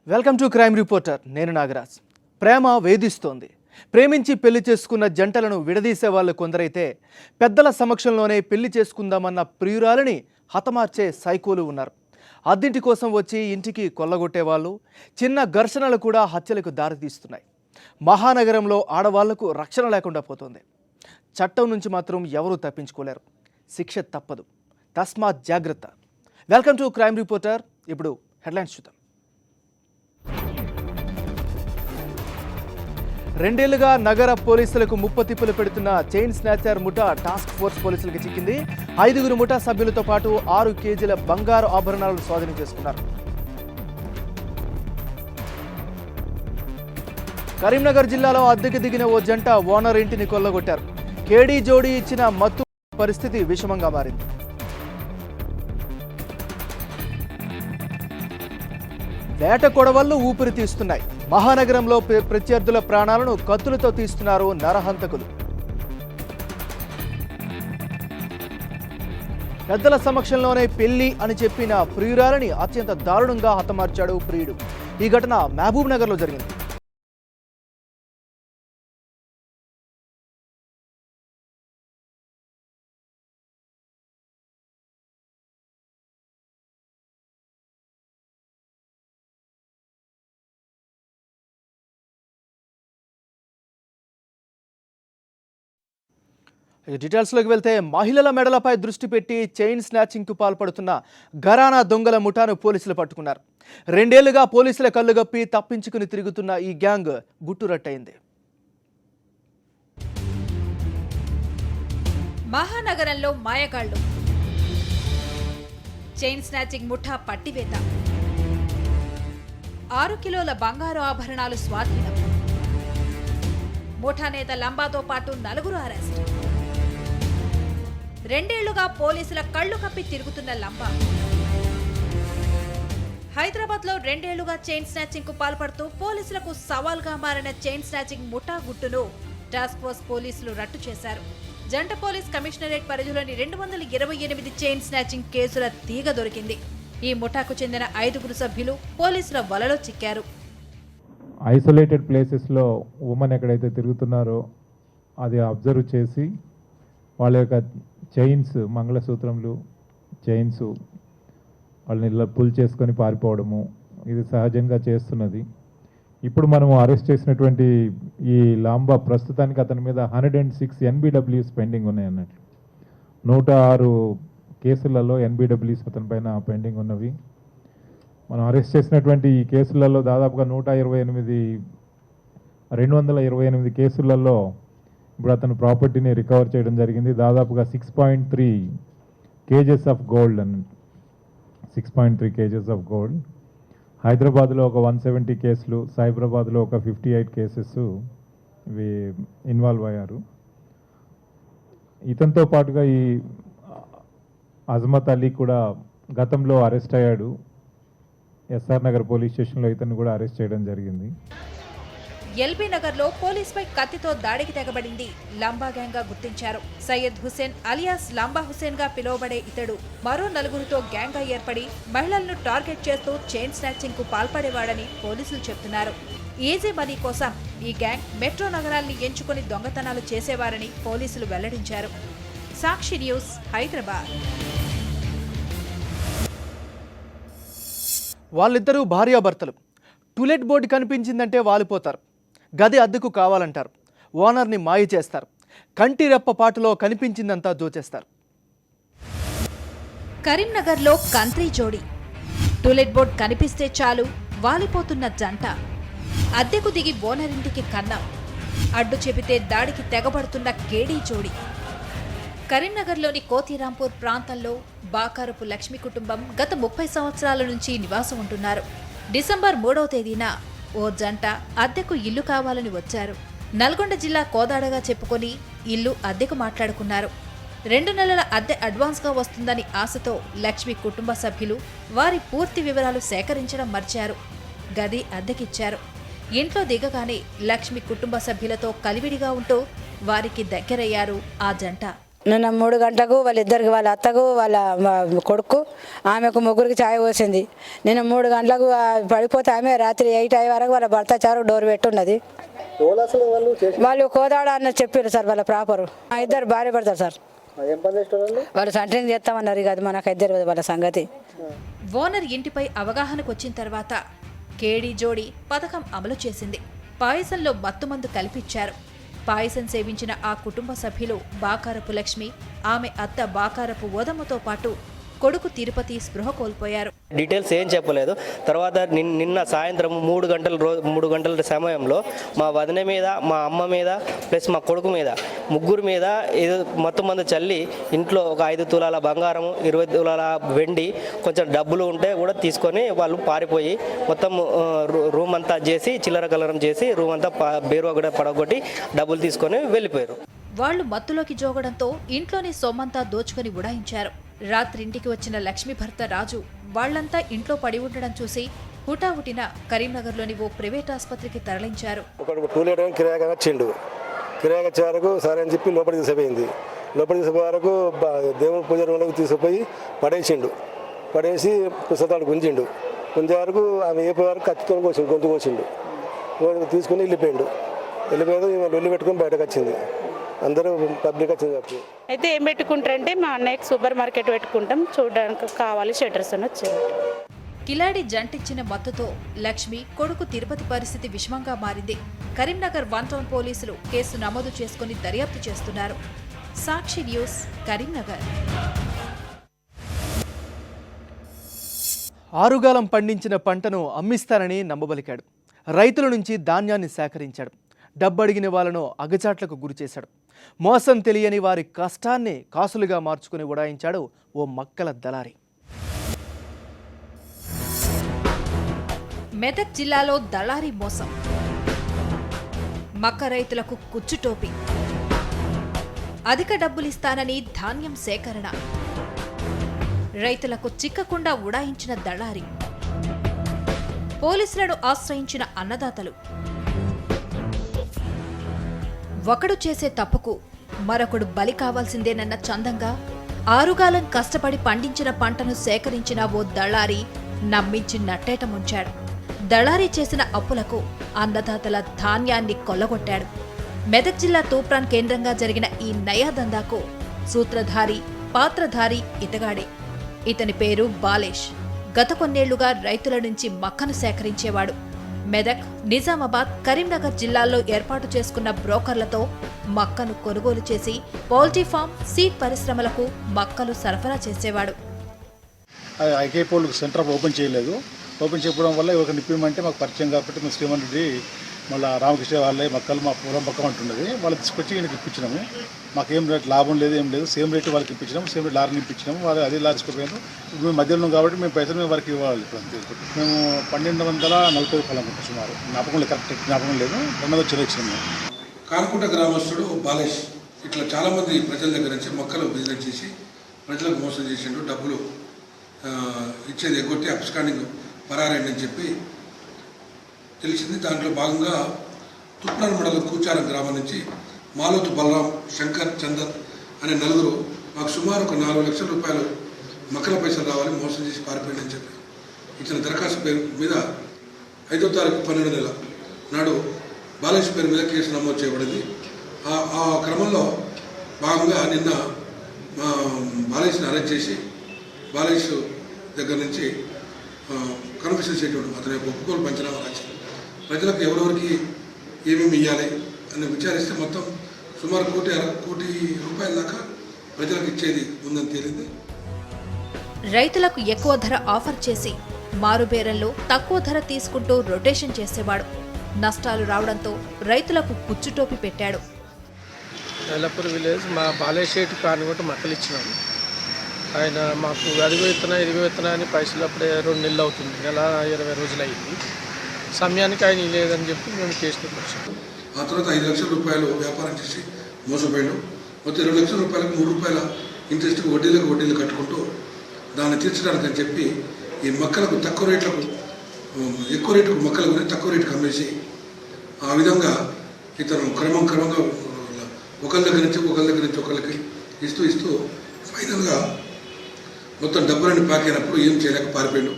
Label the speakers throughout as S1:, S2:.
S1: Welcome to crime reporter. నేను నాగరాజ్. ప్రేమ వేధిస్తోంది. ప్రేమించి పెళ్లి చేసుకున్న జంటలను విడదీసే వాళ్ళు కొందరైతే పెద్దల సమక్షంలోనే పెళ్లి చేసుకుందామన్న ప్రియురాలని హతమార్చే సైకోలు ఉన్నారు. అద్దింటి కోసం వచ్చి ఇంటికి కొల్లగొట్టే వాళ్ళు, చిన్న ఘర్షణలు కూడా హత్యలకు దారితీస్తున్నాయి. మహానగరంలో ఆడవాళ్లకు రక్షణ లేకుండా పోతుంది. చట్టం నుంచి మాత్రం ఎవరూ తప్పించుకోలేరు. శిక్ష తప్పదు. తస్మాత్ జాగ్రత్త. Welcome to crime reporter. ఇప్పుడు హెడ్లైన్స్ చూద్దాం. 2 ఏళ్లుగా నగర పోలీసులకు ముప్పతిప్పులు పెడుతున్న చైన్ స్నాచర్ ముఠా టాస్క్ ఫోర్స్ పోలీసులకు చిక్కింది. 5గురు ముఠా సభ్యులతో పాటు 6 కేజీల బంగారు ఆభరణాలను స్వాధీనం చేసుకున్నారు. కరీంనగర్ జిల్లాలో అద్దెకు దిగిన ఓ జంట ఓనర్ ఇంటిని కొల్లగొట్టారు. కేడీ జోడీ ఇచ్చిన మత్తు పరిస్థితి విషమంగా మారింది. వేట కొడవళ్లు ఊపిరి తీస్తున్నాయి. మహానగరంలో ప్రత్యర్థుల ప్రాణాలను కత్తులతో తీస్తున్నారు నరహంతకులు. పెద్దల సమక్షంలోనే పెళ్లి అని చెప్పిన ప్రియురాలని అత్యంత దారుణంగా హతమార్చాడు ప్రియుడు. ఈ ఘటన మహబూబ్ నగర్లో జరిగింది. డీటెయిల్స్లోకి వెళ్తే మహిళల మెడలపై దృష్టి పెట్టి చైన్ స్నాచింగ్కు పాల్పడుతున్న ఘరానా దొంగల ముఠాను పోలీసులు పట్టుకున్నారు. 2 ఏళ్లుగా పోలీసుల కళ్ళుగప్పి తప్పించుకుని తిరుగుతున్న ఈ గ్యాంగ్ గుట్టురట్టయింది.
S2: మహానగరంలో మాయగాళ్లు, చైన్ స్నాచింగ్ ముఠా పట్టివేత, 6 కిలోల బంగారు ఆభరణాలు స్వాధీనం, ముఠా నేత లంబాతో పాటు 4 అరెస్ట్. 2 ఏళ్లుగా పోలీసుల కళ్లు కప్పి తిరుగుతున్న లంబా హైదరాబాద్ లో 2 ఏళ్లుగా చైన్ స్నాచింగ్ కు పాల్పడుతూ పోలీసులకు సవాల్గా మారిన చైన్ స్నాచింగ్ ముఠా గుట్టును టాస్క్ ఫోర్స్ పోలీసులు రట్టు చేశారు. జంట పోలీస్ కమిషనరేట్ పరిధిలోని 228 చైన్ స్నాచింగ్ కేసుల తీగ దొరికింది. ఈ ముఠాకు చెందిన 5గురు సభ్యులు పోలీసుల వలలో చిక్కారు.
S3: ఐసోలేటెడ్ ప్లేసెస్లో ఉమెన్ ఎక్కడైతే తిరుగుతున్నారో అది అబ్జర్వ్ చేసి వాళ్ళ యొక్క చైన్స్, మంగళసూత్రములు, చైన్స్ వాళ్ళని ఇలా పుల్ చేసుకొని పారిపోవడము ఇది సహజంగా చేస్తున్నది. ఇప్పుడు మనము అరెస్ట్ చేసినటువంటి ఈ లాంబా ప్రస్తుతానికి అతని మీద 106 NBWs పెండింగ్ ఉన్నాయి అన్నట్లు. 106 కేసులలో NBWs అతని పైన పెండింగ్ ఉన్నవి. మనం అరెస్ట్ చేసినటువంటి ఈ కేసులలో దాదాపుగా 228 కేసులలో ఇప్పుడు అతను ప్రాపర్టీని రికవర్ చేయడం జరిగింది. దాదాపుగా 6.3 kgs ఆఫ్ గోల్డ్ అని 6.3 kgs ఆఫ్ గోల్డ్. హైదరాబాద్లో ఒక 170 కేసులు, సైబరాబాద్లో ఒక 58 కేసెస్ ఇవి ఇన్వాల్వ్ అయ్యారు. ఇతనితో పాటుగా ఈ అజ్మత్ అలీ కూడా గతంలో అరెస్ట్ అయ్యాడు. ఎస్ఆర్ నగర్ పోలీస్ స్టేషన్లో ఇతన్ని కూడా అరెస్ట్ చేయడం జరిగింది.
S2: ఎల్బీ నగర్ లో పోలీసుపై కత్తితో దాడికి తెగబడింది లంబా గ్యాంగ్ గా గుర్తించారు. సయ్యద్ హుసేన్ అలియాస్ లంబా హుసేన్ గా పిలువబడే ఇతడు మరో 4గురితో గ్యాంగ్ గా ఏర్పడి మహిళలను టార్గెట్ చేస్తూ చైన్ స్నాచింగ్ కు పాల్పడేవాడని పోలీసులు చెబుతున్నారు. ఈజీ మనీ కోసం ఈ గ్యాంగ్ మెట్రో నగరాల్ని ఎంచుకుని దొంగతనాలు చేసేవారని పోలీసులు వెల్లడించారు. సాక్షి న్యూస్, హైదరాబాద్.
S1: వాళ్ళిద్దరూ భార్యాభర్తలు. టూలెట్ బోర్డు కనిపించిందంటే వాలిపోతారు. గది అద్దెకు కావాలంటారు. ఓనర్ని మాయ చేస్తారు. కంటి రెప్పపాటులో కనిపించిందంతా దోచేస్తారు.
S2: కరీంనగర్లో కంత్రీ జోడి. టూలెట్ బోర్డ్ కనిపిస్తే చాలు వాలిపోతున్న జంట. అద్దెకు దిగి ఓనర్ ఇంటికి కన్నం. అడ్డు చెబితే దాడికి తెగబడుతున్న కేడీ జోడి. కరీంనగర్లోని కోతిరాంపూర్ ప్రాంతంలో బాకారపు లక్ష్మి కుటుంబం గత 30 సంవత్సరాల నుంచి నివాసం ఉంటున్నారు. డిసెంబర్ 3వ తేదీన ఓ జంట అద్దెకు ఇల్లు కావాలని వచ్చారు. నల్గొండ జిల్లా కోదాడగా చెప్పుకొని ఇల్లు అద్దెకు మాట్లాడుకున్నారు. 2 నెలల అద్దె అడ్వాన్స్గా వస్తుందని ఆశతో లక్ష్మి కుటుంబ సభ్యులు వారి పూర్తి వివరాలు సేకరించడం మర్చారు. గది అద్దెకిచ్చారు. ఇంట్లో దిగగానే లక్ష్మి కుటుంబ సభ్యులతో కలివిడిగా ఉంటూ వారికి దగ్గరయ్యారు ఆ జంట.
S4: నిన్న 3 గంటలకు వాళ్ళిద్దరికి వాళ్ళ అత్తకు వాళ్ళ కొడుకు ఆమెకు ముగ్గురికి ఛాయ్ పోసింది. నిన్న 3 గంటలకు పడిపోతే ఆమె రాత్రి 8 అయ్యే వరకు వాళ్ళ భర్త చారు డోర్ పెట్టున్నది. వాళ్ళు కోదాడ అన్న చెప్పారు సార్, వాళ్ళ ప్రాపరు ఇద్దరు భార్య పడతారు సార్. వాళ్ళు సెంటరింగ్ చేస్తామన్నారు. ఇక అది మనకు ఇద్దరు వాళ్ళ సంగతి.
S2: ఓనర్ ఇంటిపై అవగాహనకు వచ్చిన తర్వాత కేడీ జోడి పథకం అమలు చేసింది. పాయసంలో మత్తుమందు కల్పించారు. పాయసం సేవించిన ఆ కుటుంబ సభ్యులు బాకారపు లక్ష్మి, ఆమె అత్త బాకారపు ఓదమ్మతో పాటు కొడుకు తిరుపతి స్పృహ కోల్పోయారు.
S5: డీటెయిల్స్ ఏం చెప్పలేదు. తర్వాత నిన్న సాయంత్రం 3 గంటల సమయంలో మా వదిన మీద, మా అమ్మ మీద ప్లస్ మా కొడుకు మీద, ముగ్గురు మీద ఏదో మొత్తం మంది చల్లి ఇంట్లో ఒక 5 తులాల బంగారం, 20 తులాల వెండి, కొంచెం డబ్బులు ఉంటే కూడా తీసుకొని వాళ్ళు పారిపోయి మొత్తం రూమ్ అంతా చేసి చిల్లర కలరం చేసి రూమ్ అంతా బేరువా కూడా పడగొట్టి డబ్బులు తీసుకొని వెళ్ళిపోయారు.
S2: వాళ్లు మత్తులోకి జోగడంతో ఇంట్లోని సొమ్మంతా దోచుకొని ఉడాయించారు. రాత్రి ఇంటికి వచ్చిన లక్ష్మి భర్త రాజు వాళ్లంతా ఇంట్లో పడి ఉండడం చూసి హుటాహుటిన కరీంనగర్లోని ఓ ప్రైవేట్ ఆసుపత్రికి తరలించారు.
S6: ఒకడు 2 లీటర్ కిరాయిగా వచ్చిండు. కిరాయిగా వచ్చే వరకు సరే అని చెప్పి లోపలికి తీసుకుపోయింది. లోపలికి తీసుకుపోయే వరకు దేవుని పూజ రూమ్లోకి తీసుకుపోయి పడేసి పుస్తకాలు గుంజిండు. గుంజే వరకు ఆమె ఏ వరకు కత్తితో కోసిండు, గొంతు కోసిండు. తీసుకుని వెళ్ళిపోయిండు. వెళ్ళి పెట్టుకుని బయటకు వచ్చింది. అందరూ పబ్లిక్ వచ్చింది.
S7: అయితే ఏం పెట్టుకుంటారంటే మా అన్నయ్యకి సూపర్ మార్కెట్ పెట్టుకుంటాం, చూడడానికి కావాలి షట్టర్స్ అని వచ్చారు.
S2: కిలాడి జంటిచ్చిన మత్తుతో లక్ష్మి కొడుకు తిరుపతి పరిస్థితి విషమంగా మారింది. కరీంనగర్ 1 టౌన్ పోలీసులు కేసు నమోదు చేసుకుని దర్యాప్తు చేస్తున్నారు. సాక్షి న్యూస్, కరీంనగర్.
S1: ఆరుగాలం పండించిన పంటను అమ్మిస్తానని నమ్మబలికాడు. రైతుల నుంచి ధాన్యాన్ని సేకరించాడు. డబ్బడిగిన వాళ్ళను అగచాట్లకు గురిచేశాడు. మోసం తెలియని వారి కష్టాన్ని కాసులుగా మార్చుకుని ఉడాయించాడు ఓ మక్కల దళారి.
S2: మెదక్ జిల్లాలో దళారీ మోసం. మక్క రైతులకు కుచ్చుటోపి, అధిక డబ్బులిస్తానని ధాన్యం సేకరణ, రైతులకు చిక్కకుండా ఉడాయించిన దళారి, పోలీసులను ఆశ్రయించిన అన్నదాతలు. ఒకడు చేసే తప్పుకు మరొకడు బలి కావాల్సిందేనన్న చందంగా ఆరుగాలం కష్టపడి పండించిన పంటను సేకరించిన ఓ దళారి నమ్మించి నట్టేట ముంచాడు. దళారీ చేసిన అప్పులకు అన్నదాతల ధాన్యాన్ని కొల్లగొట్టాడు. మెదక్ జిల్లా తూప్రాన్ కేంద్రంగా జరిగిన ఈ నయాదందాకు సూత్రధారి, పాత్రధారి ఇతగాడే. ఇతని పేరు బాలేష్. గత కొన్నేళ్లుగా రైతుల నుంచి మక్కను సేకరించేవాడు. మెదక్, నిజామాబాద్, కరీంనగర్ జిల్లాల్లో ఏర్పాటు చేసుకున్న బ్రోకర్లతో మక్కను కొనుగోలు చేసి పౌల్ట్రీ ఫామ్, సీడ్ పరిశ్రమలకు మక్కలు సరఫరా చేసేవాడు.
S8: ఐకేపోల్ సెంటర్ ఓపెన్ చేయలేదు. ఓపెన్ చేయడం వల్ల ఎవరికి నిప్పిమంటే మాకు పరిచయం కాబట్టి మేము శ్రీమన్ రెడ్డి మళ్ళీ రామకృష్ణ వాళ్ళే మక్కలు మా పూర్వం పక్క ఉంటున్నది, వాళ్ళు తీసుకొచ్చి ఈయనకి ఇప్పించినాము. మాకేం రేట్ లాభం లేదు, ఏం లేదు, సేమ్ రేటు వాళ్ళకి ఇప్పించినాము, సేమ్ రేట్ లారీని ఇప్పించినాము. వాళ్ళు అదే లారీ తీసుకుపోయారు. మేము మధ్యలో ఉన్నాం కాబట్టి మేము పైసలు మేము వారికి ఇవ్వాలి. మేము 1240 రూపాయలు అనుకుంటాం సుమారు. జ్ఞాపకం లేదు, కరెక్ట్ జ్ఞాపకం లేదు. 200 చిన్న ఇచ్చినాము.
S9: కానుకుంట గ్రామస్తుడు బాలేష్ ఇట్లా చాలామంది ప్రజల దగ్గర నుంచి మొక్కలు బిజినెస్ చేసి ప్రజలకు మోసం చేసిండు. డబ్బులు ఇచ్చేది ఎగ్గొట్టి అప్స్కాండింగ్ పరారైందని చెప్పి తెలిసింది. దాంట్లో భాగంగా తుప్రాన్ మండలం కూచారం గ్రామం నుంచి మాలోతు బలరాం, శంకర్, చందర్ అనే నలుగురు మాకు సుమారు ఒక 4 లక్షల రూపాయలు మక్కల పైసలు రావాలి మోసం చేసి పారిపోయిందని చెప్పి ఇచ్చిన దరఖాస్తు పేరు మీద 5వ తారీఖు 12వ నెల నాడు బాలేష్ పేరు మీద కేసు నమోదు చేయబడింది. ఆ క్రమంలో భాగంగా నిన్న బాలేష్ని అరెస్ట్ చేసి బాలేష్ దగ్గర నుంచి కన్ఫెషన్ చేయడం, అతని యొక్క ఒప్పుకోలు పంచనామా రాసి ప్రజలకు ఎవరెవరికి ఏమేమి ఇవ్వాలి అని విచారిస్తే మొత్తం సుమారు 1 కోటి రూపాయల దాకా ప్రజలకు ఇచ్చేది ఉందని తేలింది.
S2: రైతులకు ఎక్కువ ధర ఆఫర్ చేసి మారుబేరంలో తక్కువ ధర తీసుకుంటూ రొటేషన్ చేసేవాడు. నష్టాలు రావడంతో రైతులకు కుచ్చుటోపి పెట్టాడు.
S10: ఎల్లపూర్ విలేజ్ మా బాలేషేటి కానుగొట్టు మక్కలు ఇచ్చినాము. ఆయన మాకు అదిగో ఇస్తున్నా ఇదిగో ఇస్తున్నా అని పైసలు అప్పుడే 2 నెలలు అవుతుంది, నెల 20 రోజులు అయింది. సమయానికి ఆయన లేదని చెప్పి మేము కేసులకు వచ్చాము.
S9: ఆ తర్వాత 5 లక్షల రూపాయలు వ్యాపారం చేసి మోసపోయాడు. మొత్తం 2 లక్షల రూపాయలకు 3 రూపాయల ఇంట్రెస్ట్ వడ్డీలు కట్టుకుంటూ దాన్ని తీర్చడానికి అని చెప్పి ఈ మొక్కలకు తక్కువ రేట్లకు ఎక్కువ రేటుకు మొక్కల గురించి తక్కువ రేటుకు అమ్మేసి ఆ విధంగా ఇతను క్రమంగా ఒకరి దగ్గర నుంచి ఒకరికి ఇస్తూ ఫైనల్గా మొత్తం డబ్బులన్నీ ప్యాక్ అయినప్పుడు ఏం చేయలేక పారిపోయాడు.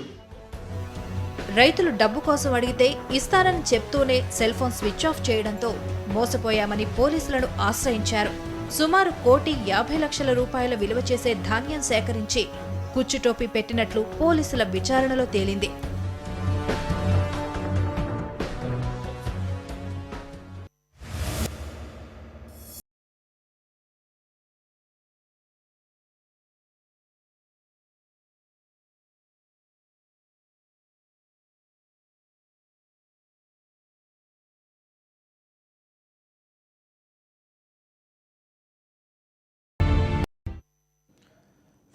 S2: రైతులు డబ్బు కోసం అడిగితే ఇస్తానని చెప్తూనే సెల్ ఫోన్ స్విచ్ ఆఫ్ చేయడంతో మోసపోయామని పోలీసులను ఆశ్రయించారు. సుమారు 1,50,00,000 రూపాయల విలువ చేసే ధాన్యం సేకరించి కుచ్చుటోపీ పెట్టినట్లు పోలీసుల విచారణలో తేలింది.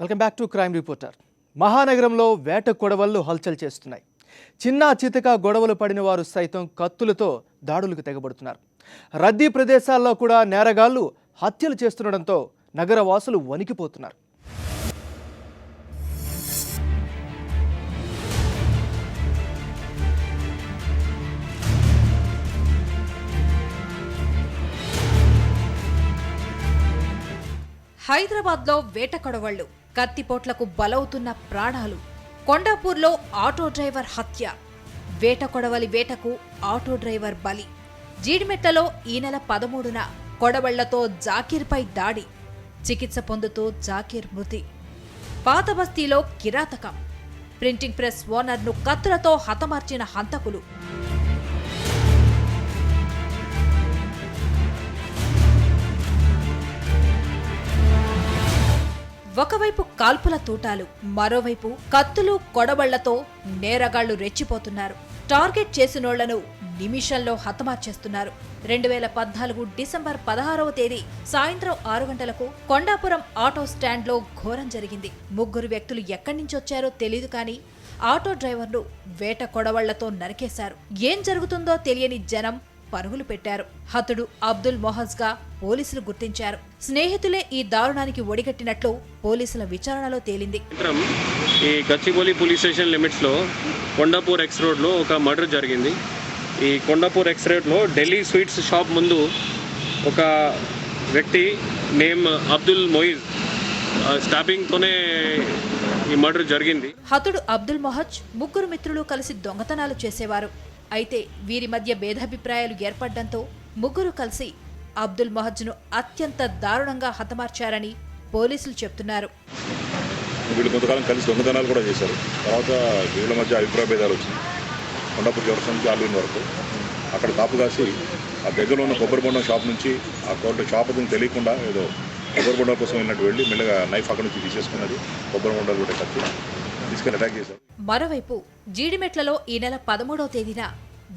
S1: Welcome back to crime reporter. మహానగరంలో వేట కొడవళ్లు హల్చల్ చేస్తున్నాయి. చిన్న చితక గొడవలు పడిన వారు సైతం కత్తులతో దాడులకు తెగబడుతున్నారు. రద్దీ ప్రదేశాల్లో కూడా నేరగాళ్లు హత్యలు చేస్తుండడంతో నగరవాసులు వణికిపోతున్నారు.
S2: హైదరాబాద్లో వేట కొడవళ్లు, కత్తిపోట్లకు బలవుతున్న ప్రాణాలు. కొండాపూర్లో ఆటో డ్రైవర్ హత్య, వేట కొడవలి వేటకు ఆటో డ్రైవర్ బలి. జీడిమెట్లలో ఈ నెల 13న కొడవళ్లతో జాకీర్పై దాడి, చికిత్స పొందుతూ జాకీర్ మృతి. పాతబస్తీలో కిరాతకం, ప్రింటింగ్ ప్రెస్ ఓనర్ను కత్తులతో హతమార్చిన హంతకులు. ఒకవైపు కాల్పుల తూటాలు, మరోవైపు కత్తులు కొడబళ్లతో నేరగాళ్లు రెచ్చిపోతున్నారు. టార్గెట్ చేసినోళ్లను నిమిషంలో హతమార్చేస్తున్నారు. 2014 డిసెంబర్ 16వ తేదీ సాయంత్రం 6 గంటలకు కొండాపురం ఆటో స్టాండ్లో ఘోరం జరిగింది. 3 వ్యక్తులు ఎక్కడి నుంచొచ్చారో తెలీదు కానీ ఆటో డ్రైవర్ను వేట కొడవళ్లతో నరికేశారు. ఏం జరుగుతుందో తెలియని జనం పరుగులు పెట్టారు. హతుడు అబ్దుల్ మొహజ్గా పోలీసులు గుర్తించారు. స్నేహితులే ఈ దారుణానికి ఒడిగట్టినట్లు పోలీసుల విచారణలో తేలింది.
S11: ఈ గచ్చిబౌలి పోలీస్ స్టేషన్ లిమిట్స్ లో కొండాపూర్ ఎక్స్ రోడ్ లో ఒక మర్డర్ జరిగింది. ఈ కొండాపూర్ ఎక్స్ రోడ్ లో ఢిల్లీ స్వీట్స్ షాప్ ముందు ఒక వ్యక్తి నేమ్ అబ్దుల్ మొయిజ్ స్టాపింగ్ తోనే ఈ మర్డర్ జరిగింది.
S2: హతుడు అబ్దుల్ మొహజ్ 3 మిత్రులు కలిసి దొంగతనాలు చేసేవారు. అయితే వీరి మధ్య భేదాభిప్రాయాలు ఏర్పడడంతో 3 కలిసి అబ్దుల్ మొహజ్ను అత్యంత దారుణంగా హతమార్చారని పోలీసులు చెప్తున్నారు.
S12: వీళ్ళు కొంతకాలం కలిసి దొంగతనాలు కూడా చేశారు. తర్వాత వీళ్ళ మధ్య అభిప్రాయ భేదాలు వచ్చింది. కొండాపూర్ జంక్షన్ నుంచి ఆల్వీన్ వరకు అక్కడ కాపు కాసి ఆ దగ్గరలో ఉన్న కొబ్బరి బొండం షాప్ నుంచి ఆ షాప్ అతను తెలియకుండా ఏదో కొబ్బరి బొండాల కోసం వెళ్ళి మెల్లగా నైఫ్ అక్కడ నుంచి తీసేసుకున్నది. కొబ్బరి బొండాలు కూడా కత్తి తీసుకెళ్ళి అటాక్ చేశారు.
S2: మరోవైపు జీడిమెట్లలో ఈ నెల 13వ తేదీన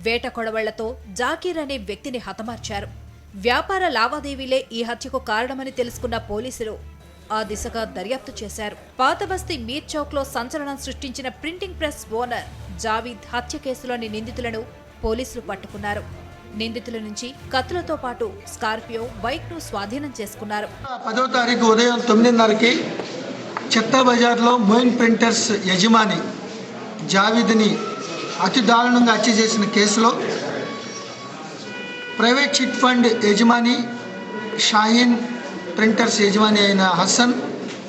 S2: వేట కొడవళ్లతో జాకీర్ అనే వ్యక్తిని హతమార్చారు. వ్యాపార లావాదేవీలే ఈ హత్యకు కారణమని తెలుసుకున్న పోలీసులు ఆ దిశగా దర్యాప్తు చేశారు. పాతబస్తీ మీర్ చౌక్ లో సంచలనం సృష్టించిన ప్రింటింగ్ ప్రెస్ ఓనర్ జావీద్ హత్య కేసులోని నిందితులను పోలీసులు పట్టుకున్నారు. నిందితుల నుంచి కత్తులతో పాటు స్కార్పియో బైక్ ను స్వాధీనం చేసుకున్నారు.
S13: 10వ తారీఖు ఉదయం 9:30కి చెత్తా బజార్లో మోయిన్ ప్రింటర్స్ యజమాని జావీద్ని అతి దారుణంగా హత్య చేసిన కేసులో ప్రైవేట్ చిట్ ఫండ్ యజమాని షాహీన్, ప్రింటర్స్ యజమాని అయిన హసన్,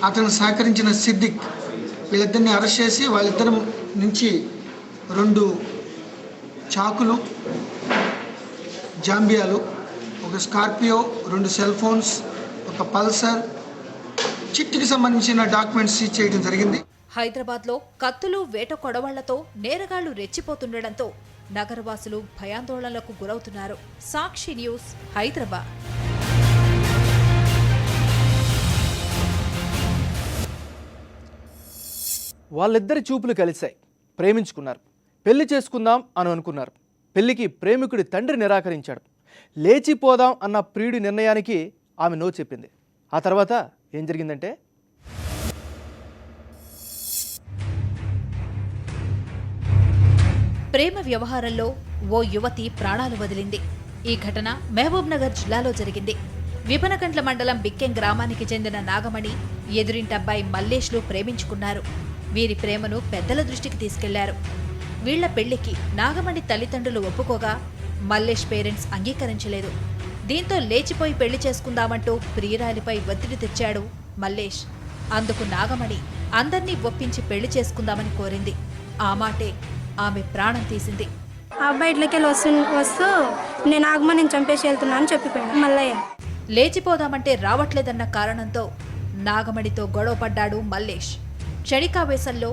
S13: అతను సహకరించిన సిద్దిక్ వీళ్ళిద్దరిని అరెస్ట్ చేసి వాళ్ళిద్దరి నుంచి 2 చాకులు, జాంబియాలు, ఒక స్కార్పియో, 2 సెల్ ఫోన్స్, ఒక పల్సర్, చిట్టుకి సంబంధించిన డాక్యుమెంట్స్ సీజ్ చేయడం జరిగింది.
S2: హైదరాబాద్లో కత్తులు, వేట కొడవళ్లతో నేరగాళ్లు రెచ్చిపోతుండటంతో నగరవాసులు భయాందోళనలకు గురవుతున్నారు. సాక్షి న్యూస్, హైదరాబాద్.
S1: వాళ్ళిద్దరి చూపులు కలిశాయి, ప్రేమించుకున్నారు, పెళ్లి చేసుకుందాం అని అనుకున్నారు. పెళ్లికి ప్రేమికుడి తండ్రి నిరాకరించాడు. లేచిపోదాం అన్న ప్రియుడి నిర్ణయానికి ఆమె నో చెప్పింది. ఆ తర్వాత ఏం జరిగిందంటే,
S2: ప్రేమ వ్యవహారంలో ఓ యువతి ప్రాణాలు వదిలింది. ఈ ఘటన మహబూబ్ నగర్ జిల్లాలో జరిగింది. విపనకండ్ల మండలం బిక్కెం గ్రామానికి చెందిన నాగమణి, ఎదురింటబ్బాయి మల్లేష్లు ప్రేమించుకున్నారు. వీరి ప్రేమను పెద్దల దృష్టికి తీసుకెళ్లారు. వీళ్ల పెళ్లికి నాగమణి తల్లిదండ్రులు ఒప్పుకోగా మల్లేష్ పేరెంట్స్ అంగీకరించలేదు. దీంతో లేచిపోయి పెళ్లి చేసుకుందామంటూ ప్రియురాలిపై ఒత్తిడి తెచ్చాడు మల్లేష్. అందుకు నాగమణి అందర్నీ ఒప్పించి పెళ్లి చేసుకుందామని కోరింది. ఆ మాటే ఆమె ప్రాణం తీసింది.
S14: ఆ అబ్బాయి ఇట్లకి వస్తూ నేను నాగమణిని చంపేసి వెళ్తున్నా అని చెప్పిపోయాను మల్లయ్య.
S2: లేచిపోదామంటే రావట్లేదన్న కారణంతో నాగమణితో గొడవపడ్డాడు మల్లేష్. క్షణికావేశంలో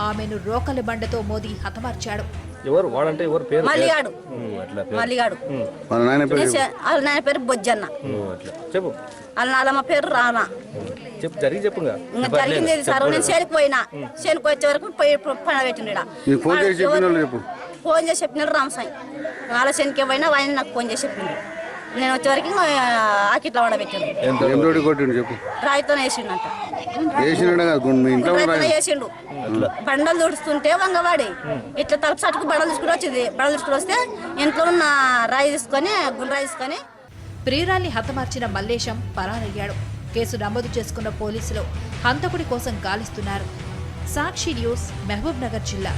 S2: ఆమెను రోకలి బండతో మోది హతమార్చాడు.
S5: ఎవరు వాడంటే ఎవరు పేరు?
S15: మల్లిగాడు.
S6: వాళ్ళ నాయన
S15: వాళ్ళ నాయన పేరు బొజ్జన్న.
S5: చెప్పు.
S15: వాళ్ళ నాలమ్మ పేరు రానా.
S5: చెప్పు జరిగి చెప్పుగా.
S15: ఇంకా జరిగింది సార్. నేను చేనుకు వచ్చే వరకు పని పెట్టిండు. ఫోన్ చేసి చెప్పినాడు రామసాయి. వాళ్ళ శనికి పోయినా ఆయన నాకు ఫోన్ చేసి చెప్పిండు. నేను వచ్చేవరకు ఆకిట్లా వాడబెట్టిండు.
S6: చెప్పు.
S15: రాయితో వేసిండంట. వేసిండు. బండలు తుడుస్తుంటే వంగవాడి ఇట్లా తలుపు సట్టుకు బండలు తీసుకుని వచ్చింది. బండలు తీసుకుని వస్తే ఇంట్లో ఉన్న రాయి తీసుకొని గుండ్రాయి తీసుకొని
S2: ప్రియురాల్ని హతమార్చిన మల్లేశం పరారయ్యాడు. కేసు నమోదు చేసుకున్న పోలీసులు హంతకుడి కోసం గాలిస్తున్నారు. సాక్షి న్యూస్, మహబూబ్ నగర్ జిల్లా.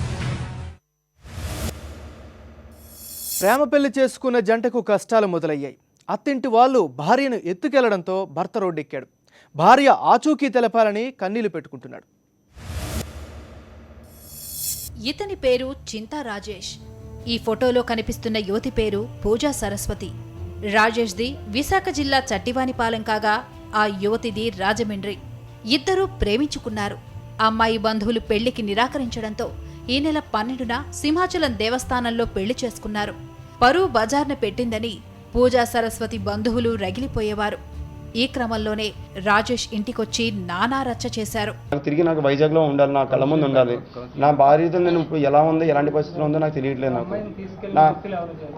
S1: ప్రేమ పెళ్లి చేసుకున్న జంటకు కష్టాలు మొదలయ్యాయి. అత్తింటి వాళ్ళు భార్యను ఎత్తుకెళ్లడంతో భర్త రోడ్డెక్కాడు. భార్య ఆచూకీ తెలపాలని కన్నీళ్లు పెట్టుకుంటున్నాడు.
S2: ఇతని పేరు చింతా రాజేష్. ఈ ఫోటోలో కనిపిస్తున్న యువతి పేరు పూజా సరస్వతి. రాజేష్ది విశాఖ జిల్లా చట్టివానిపాలెం కాగా ఆ యువతిది రాజమండ్రి. ఇద్దరూ ప్రేమించుకున్నారు. అమ్మాయి బంధువులు పెళ్లికి నిరాకరించడంతో ఈ నెల 12న సింహాచలం దేవస్థానంలో పెళ్లి చేసుకున్నారు. పరువు బజార్న పెట్టిందని పూజా సరస్వతి బంధువులు రగిలిపోయేవారు. ఈ క్రమంలోనే రాజేష్ ఇంటికొచ్చి నానా రచ్చ చేశారు.
S16: తిరిగి నాకు వైజాగ్లో ఉండాలి, నా కళ్ళ ముందు ఉండాలి. నా భార్యతో నేను ఇప్పుడు ఎలా ఉందో, ఎలాంటి పరిస్థితుల్లో ఉందో నాకు తెలియట్లేదు. నా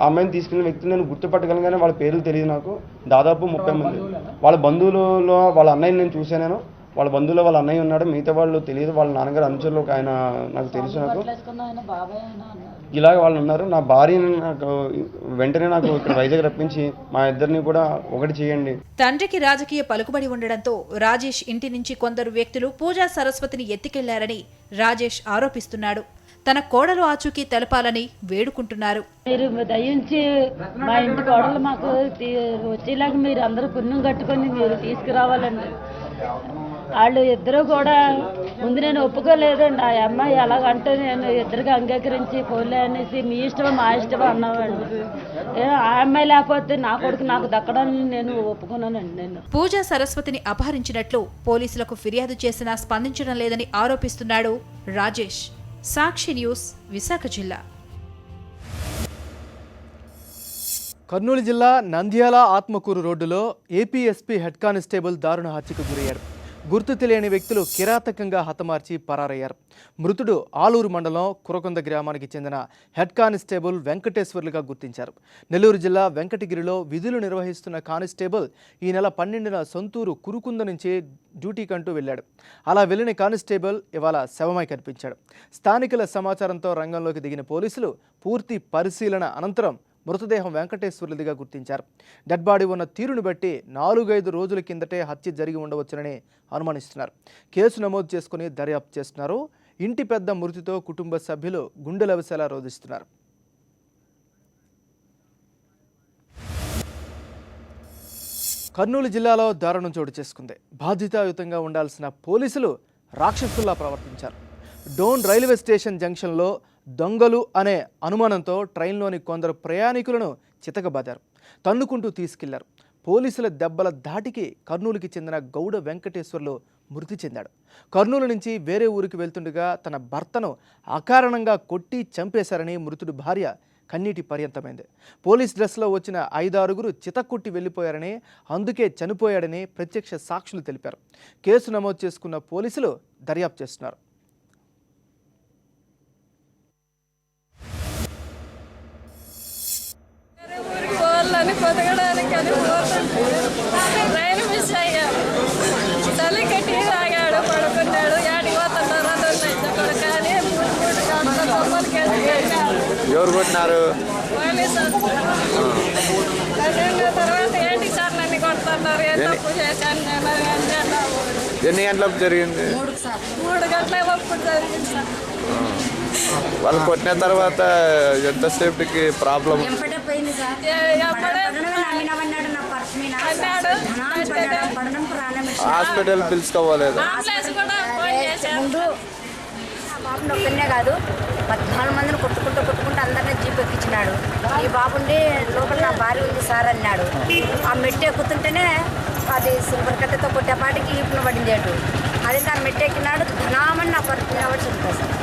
S16: అమ్మాయిని తీసుకెళ్లిన వ్యక్తిని నేను గుర్తుపట్టగలను, వాళ్ళ పేర్లు తెలియదు నాకు. దాదాపు 30 మంది. వాళ్ళ బంధువులలో వాళ్ళ అన్నయ్యని నేను చూశాను. నేను వాళ్ళ బంధువులో వాళ్ళ అన్నయ్య ఉన్నాడు, మిగతా వాళ్ళు తెలియదు. వాళ్ళ నాన్నగారు అనుచరులు ఒక ఆయన నాకు తెలుసు. నాకు ఇలాగ వాళ్ళు ఉన్నారు. నా భార్యని నాకు వెంటనే నాకు ఇక్కడ వైజాగ్ రప్పించి మా ఇద్దరిని కూడా ఒకటి చేయండి.
S2: తండ్రికి రాజకీయ పలుకుబడి ఉండడంతో రాజేష్ ఇంటి నుంచి కొందరు వ్యక్తులు పూజా సరస్వతిని ఎత్తికెళ్లారని రాజేష్ ఆరోపిస్తున్నాడు. తన కోడలు ఆచూకీ తెలపాలని వేడుకుంటున్నారు.
S17: మీరు దయించి మా ఇంటి కోడలు మాకు వచ్చేలాగా మీరు అందరూ పుణ్యం కట్టుకొని మీరు తీసుకురావాలండి. వాళ్ళు ఇద్దరు కూడా ముందు నేను ఒప్పుకోలేదండి. ఆ అమ్మాయి అలాగంటే నేను ఇద్దరికి అంగీకరించి పోలే అనేసి మీ ఇష్టమో మా ఇష్టమో అన్నామండి. ఆ అమ్మాయి లేకపోతే నా కొడుకు నాకు దక్కడాన్ని నేను ఒప్పుకున్నానండి. నేను
S2: పూజా సరస్వతిని అపహరించినట్లు పోలీసులకు ఫిర్యాదు చేసినా స్పందించడం లేదని ఆరోపిస్తున్నాడు రాజేష్. సాక్షి న్యూస్, విశాఖ జిల్లా.
S1: కర్నూలు జిల్లా నంద్యాల ఆత్మకూరు రోడ్డులో ఏపీఎస్పీ హెడ్ కానిస్టేబుల్ దారుణ హత్యకు గురయ్యాడు. గుర్తు తెలియని వ్యక్తులు కిరాతకంగా హతమార్చి పరారయ్యారు. మృతుడు ఆలూరు మండలం కురకొంద గ్రామానికి చెందిన హెడ్ కానిస్టేబుల్ వెంకటేశ్వర్లుగా గుర్తించారు. నెల్లూరు జిల్లా వెంకటగిరిలో విధులు నిర్వహిస్తున్న కానిస్టేబుల్ ఈ నెల 12న సొంతూరు కురుకుంద నుంచి డ్యూటీకంటూ వెళ్ళాడు. అలా వెళ్లిన కానిస్టేబుల్ ఇవాళ శవమై కనిపించాడు. స్థానికుల సమాచారంతో రంగంలోకి దిగిన పోలీసులు పూర్తి పరిశీలన అనంతరం మృతదేహం వెంకటేశ్వర్లదిగా గుర్తించారు. డెడ్ బాడీ ఉన్న తీరును బట్టి 4-5 రోజుల కిందటే హత్య జరిగి ఉండవచ్చునని అనుమానిస్తున్నారు. కేసు నమోదు చేసుకుని దర్యాప్తు చేస్తున్నారు. ఇంటి పెద్ద మృతితో కుటుంబ సభ్యులు గుండెలవిసేలా రోధిస్తున్నారు. కర్నూలు జిల్లాలో దారుణం చోటు చేసుకుంది. బాధ్యతాయుతంగా ఉండాల్సిన పోలీసులు రాక్షసుల్లా ప్రవర్తించారు. డోన్ రైల్వే స్టేషన్ జంక్షన్లో దొంగలు అనే అనుమానంతో ట్రైన్లోని కొందరు ప్రయాణికులను చితకబాదారు. తన్నుకుంటూ తీసుకెళ్లారు. పోలీసుల దెబ్బల ధాటికి కర్నూలుకి చెందిన గౌడ వెంకటేశ్వర్లు మృతి చెందాడు. కర్నూలు నుంచి వేరే ఊరికి వెళ్తుండగా తన భర్తను అకారణంగా కొట్టి చంపేశారని మృతుడి భార్య కన్నీటి పర్యంతమైంది. పోలీస్ డ్రెస్లో వచ్చిన 5-6 చితక్కొట్టి వెళ్లిపోయారని, అందుకే చనిపోయాడని ప్రత్యక్ష సాక్షులు తెలిపారు. కేసు నమోదు చేసుకున్న పోలీసులు దర్యాప్తు చేస్తున్నారు.
S18: రైలు మిస్ అయ్యాడు. చలి కట్టి తాగాడు, పడుకున్నాడు. యాడికి పోతున్నారు కానీ
S19: ఎవరు కొట్టినారు?
S18: తర్వాత ఏంటి సార్ నన్ను కొడుతున్నారు, ఏ తప్పు చేశాను నేను.
S19: ఎన్ని గంటలకు జరిగింది?
S18: 3 గంటల వరకు జరిగింది సార్.
S19: వాళ్ళు కొట్టిన తర్వాత ఎంతసేపటికి ప్రాబ్లం?
S18: ఎప్పుడే అన్నాడు.
S19: హాస్పిటల్ పిలుచుకోలేదు.
S18: అంబులెన్స్ కూడా ఫోన్ చేశారు.
S4: బాబుని ఒక్కనే కాదు 14 మందిని కొట్టుకుంటూ అందరినీ జీప్ ఎక్కించినాడు. ఈ బాబుని లోపల నా భార్య ఉంది సార్ అన్నాడు. ఆ మెట్టు ఎక్కుతుంటేనే అది సిల్వర్ కట్టెతో కొట్టేపాటికి ఈపున పడింది అటు. అది నా మెట్టు ఎక్కినాడు ధనామని నా పరిస్థితి చెప్తా సార్.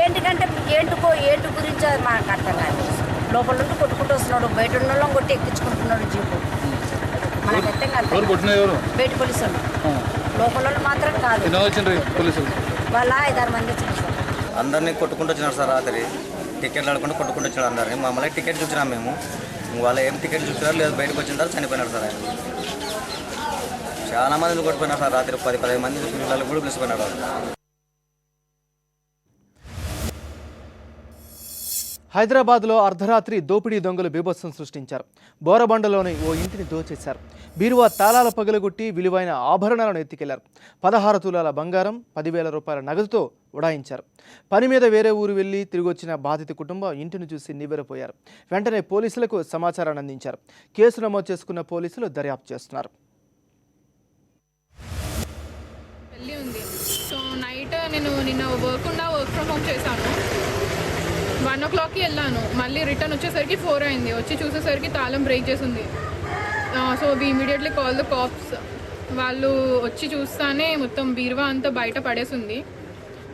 S4: ఏంటికంటే ఏంటి గురించి మాకు అర్థం కాదు. లోపల నుండి కొట్టుకుంటూ వస్తున్నాడు, బయట ఉన్న వాళ్ళని కొట్టి ఎక్కించుకుంటున్నాడు జీపు. మనకు అర్థం కాదు. బయట పోలీసులు లోపల మాత్రం కాదు. వాళ్ళ 5-6 మంది వచ్చినారు సార్.
S5: అందరినీ కొట్టుకుంటూ వచ్చినారు సార్. రాత్రి టికెట్లు ఆడుకుంటూ కొట్టుకుంటూ వచ్చినారు అందరినీ. మమ్మల్ని టికెట్ చూసినాం మేము. వాళ్ళు ఏం టికెట్ చూసినారు లేదు, బయటకు వచ్చిన తర్వాత చనిపోయినారు సార్. ఆయన చాలా మందిని కొట్టుకున్నారు సార్. రాత్రి 10-15 మంది పిల్లలు కూడా పిలిచిపోయినారు.
S1: హైదరాబాద్లో అర్ధరాత్రి దోపిడీ దొంగలు బీభత్సం సృష్టించారు. బోరబండలోని ఓ ఇంటిని దోచేశారు. బీరువా తాళాల పగలగొట్టి విలువైన ఆభరణాలను ఎత్తికెళ్లారు. 16 తులాల బంగారం, 10,000 రూపాయల నగదుతో ఉడాయించారు. పని మీద వేరే ఊరు వెళ్లి తిరిగొచ్చిన బాధిత కుటుంబం ఇంటిని చూసి నివ్వెరపోయారు. వెంటనే పోలీసులకు సమాచారాన్ని అందించారు. కేసు నమోదు చేసుకున్న పోలీసులు దర్యాప్తు చేస్తున్నారు.
S18: పెళ్ళి ఉంది. సో నైట్ నేను నిన్న వర్క్ ఫ్రమ్ హోమ్ చేశాను. 1 o'clockకి వెళ్ళాను. మళ్ళీ రిటర్న్ వచ్చేసరికి 4 అయింది. వచ్చి చూసేసరికి తాళం బ్రేక్ చేసింది. So we immediately call the cops. వాళ్ళు వచ్చి చూస్తానే మొత్తం బీరువా అంతా బయట పడేసింది.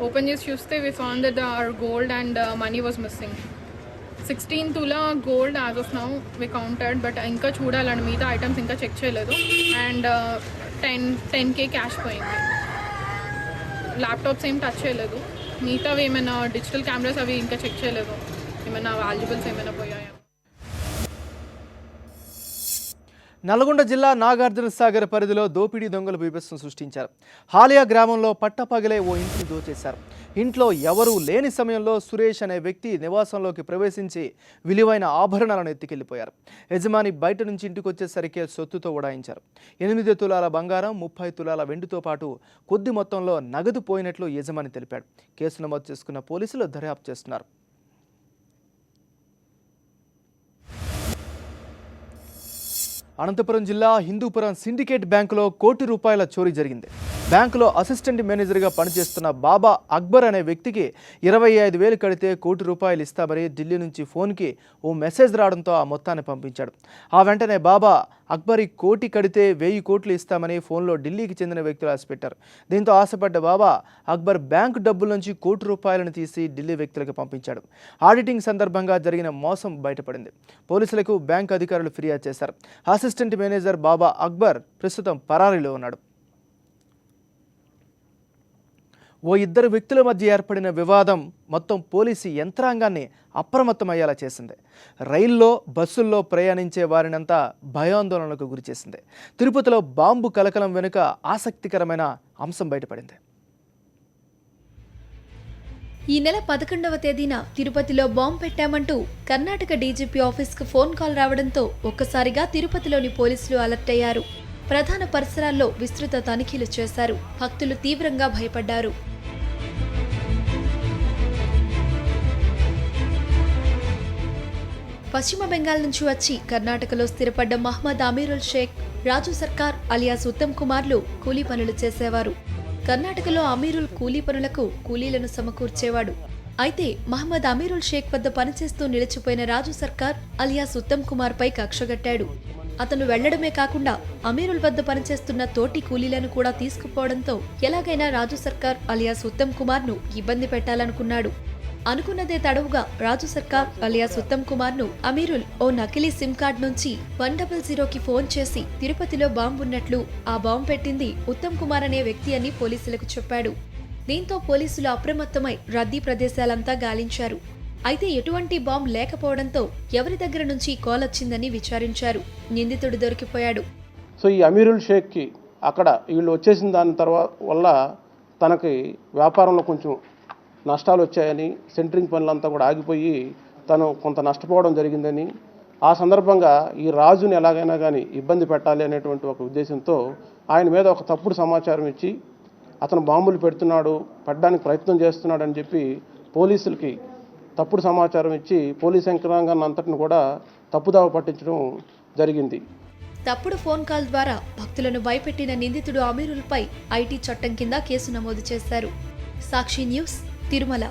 S18: ఓపెన్ చేసి చూస్తే we found that our gold and money was missing. 16 తులా gold as of now we counted. But ఇంకా చూడాలండి, మిగతా ఐటమ్స్ ఇంకా చెక్ చేయలేదు. అండ్ 10K క్యాష్ పోయింది. ల్యాప్టాప్స్ ఏం టచ్ చేయలేదు. మిగతావి ఏమైనా డిజిటల్ కెమెరాస్ అవి ఇంకా చెక్ చేయలేదు. ఏమైనా వాల్యుబుల్స్ ఏమైనా పోయాయా?
S1: నల్గొండ జిల్లా నాగార్జున సాగర్ పరిధిలో దోపిడీ దొంగలు బీభత్సం సృష్టించారు. హాలియా గ్రామంలో పట్టపగలే ఓ ఇంటిని దోచేశారు. ఇంట్లో ఎవరూ లేని సమయంలో సురేష్ అనే వ్యక్తి నివాసంలోకి ప్రవేశించి విలువైన ఆభరణాలను ఎత్తుకెళ్లిపోయారు. యజమాని బయట నుంచి ఇంటికి వచ్చేసరికి సొత్తుతో ఉడాయించారు. 8 తులాల బంగారం, 30 తులాల వెండితో పాటు కొద్ది మొత్తంలో నగదు పోయినట్లు యజమాని తెలిపాడు. కేసు నమోదు చేసుకున్న పోలీసులు దర్యాప్తు చేస్తున్నారు. అనంతపురం జిల్లా హిందూపురం సిండికేట్ బ్యాంకులో ₹1,00,00,000 చోరీ జరిగింది. బ్యాంకులో అసిస్టెంట్ మేనేజర్గా పనిచేస్తున్న బాబా అక్బర్ అనే వ్యక్తికి 25,000 కడితే ₹1,00,00,000 ఇస్తామని ఢిల్లీ నుంచి ఫోన్కి ఓ మెసేజ్ రావడంతో ఆ మొత్తాన్ని పంపించాడు. ఆ వెంటనే బాబా అక్బర్ ₹1,00,00,000 కడితే 1,000 కోట్లు ఇస్తామని ఫోన్లో ఢిల్లీకి చెందిన వ్యక్తులు ఆశపెట్టారు. దీంతో ఆశపడ్డ బాబా అక్బర్ బ్యాంకు డబ్బుల నుంచి ₹1,00,00,000 తీసి ఢిల్లీ వ్యక్తులకు పంపించాడు. ఆడిటింగ్ సందర్భంగా జరిగిన మోసం బయటపడింది. పోలీసులకు బ్యాంకు అధికారులు ఫిర్యాదు చేశారు. అసిస్టెంట్ మేనేజర్ బాబా అక్బర్ ప్రస్తుతం పరారీలో ఉన్నాడు. ఓ 2 వ్యక్తుల మధ్య ఏర్పడిన వివాదం మొత్తం పోలీసు యంత్రాంగాన్ని అప్రమత్తమయ్యేలా చేసింది. రైల్లో, బస్సుల్లో ప్రయాణించే వారినంతా భయాందోళనలకు గురిచేసింది. తిరుపతిలో బాంబు కలకలం వెనుక ఆసక్తికరమైన అంశం బయటపడింది.
S2: ఈ నెల 11వ తేదీన తిరుపతిలో బాంబు పెట్టామంటూ కర్ణాటక డీజీపీ ఆఫీస్కు ఫోన్ కాల్ రావడంతో ఒక్కసారిగా తిరుపతిలోని పోలీసులు అలర్ట్ అయ్యారు. ప్రధాన పరిసరాల్లో విస్తృత తనిఖీలు చేశారు. భక్తులు తీవ్రంగా భయపడ్డారు. పశ్చిమ బెంగాల్ నుంచి వచ్చి కర్ణాటకలో స్థిరపడ్డ మహమ్మద్ అమీరుల్ షేక్, రాజు సర్కార్ అలియాస్ ఉత్తమ్ కుమార్లు కూలీ పనులు చేసేవారు. కర్ణాటకలో అమీరుల్ కూలీ పనులకు కూలీలను సమకూర్చేవాడు. అయితే మహమ్మద్ అమీరుల్ షేక్ వద్ద పనిచేస్తూ నిలిచిపోయిన రాజు సర్కార్ అలియాస్ ఉత్తమ్ కుమార్ పై కక్షగట్టాడు. అతను వెళ్లడమే కాకుండా అమీరుల్ వద్ద పనిచేస్తున్న తోటి కూలీలను కూడా తీసుకుపోవడంతో ఎలాగైనా రాజు సర్కార్ అలియాస్ ఉత్తమ్ కుమార్ ను ఇబ్బంది పెట్టాలనుకున్నాడు. అనుకున్నదే తడవుగా రాజు సర్కార్ అలియాస్ ఉత్తమ్ కుమార్ ను అమీరుల్ ఓ నకిలీ సిమ్ కార్డ్ నుంచి 100కి ఫోన్ చేసి తిరుపతిలో బాంబు ఉన్నట్లు, ఆ బాంబు పెట్టింది ఉత్తమ్ కుమార్ అనే వ్యక్తి అని పోలీసులకు చెప్పాడు. దీంతో పోలీసులు అప్రమత్తమై రద్దీ ప్రదేశాలంతా గాలించారు. అయితే ఎటువంటి బాంబు లేకపోవడంతో ఎవరి దగ్గర నుంచి కాల్ వచ్చిందని విచారించారు. నిందితుడు దొరికిపోయాడు.
S10: సో ఈ అమీరుల్ షేక్కి అక్కడ వీళ్ళు వచ్చేసిన దాని తర్వాత వల్ల తనకి వ్యాపారంలో కొంచెం నష్టాలు వచ్చాయని, సెంటరింగ్ పనులంతా కూడా ఆగిపోయి తను కొంత నష్టపోవడం జరిగిందని, ఆ సందర్భంగా ఈ రాజుని ఎలాగైనా కానీ ఇబ్బంది పెట్టాలి అనేటువంటి ఒక ఉద్దేశంతో ఆయన మీద ఒక తప్పుడు సమాచారం ఇచ్చి అతను బాంబులు పెడుతున్నాడు, పెట్టడానికి ప్రయత్నం చేస్తున్నాడు అని చెప్పి పోలీసులకి తప్పుడు సమాచారం ఇచ్చి పోలీస్ యంత్రాంగాన్ని అంతటిని కూడా తప్పుదావ పట్టించడం జరిగింది.
S2: తప్పుడు ఫోన్ కాల్ ద్వారా భక్తులను భయపెట్టిన నిందితుడు అమీరుల్పై ఐటీ చట్టం కింద కేసు నమోదు చేశారు. సాక్షి న్యూస్, తిరుమల.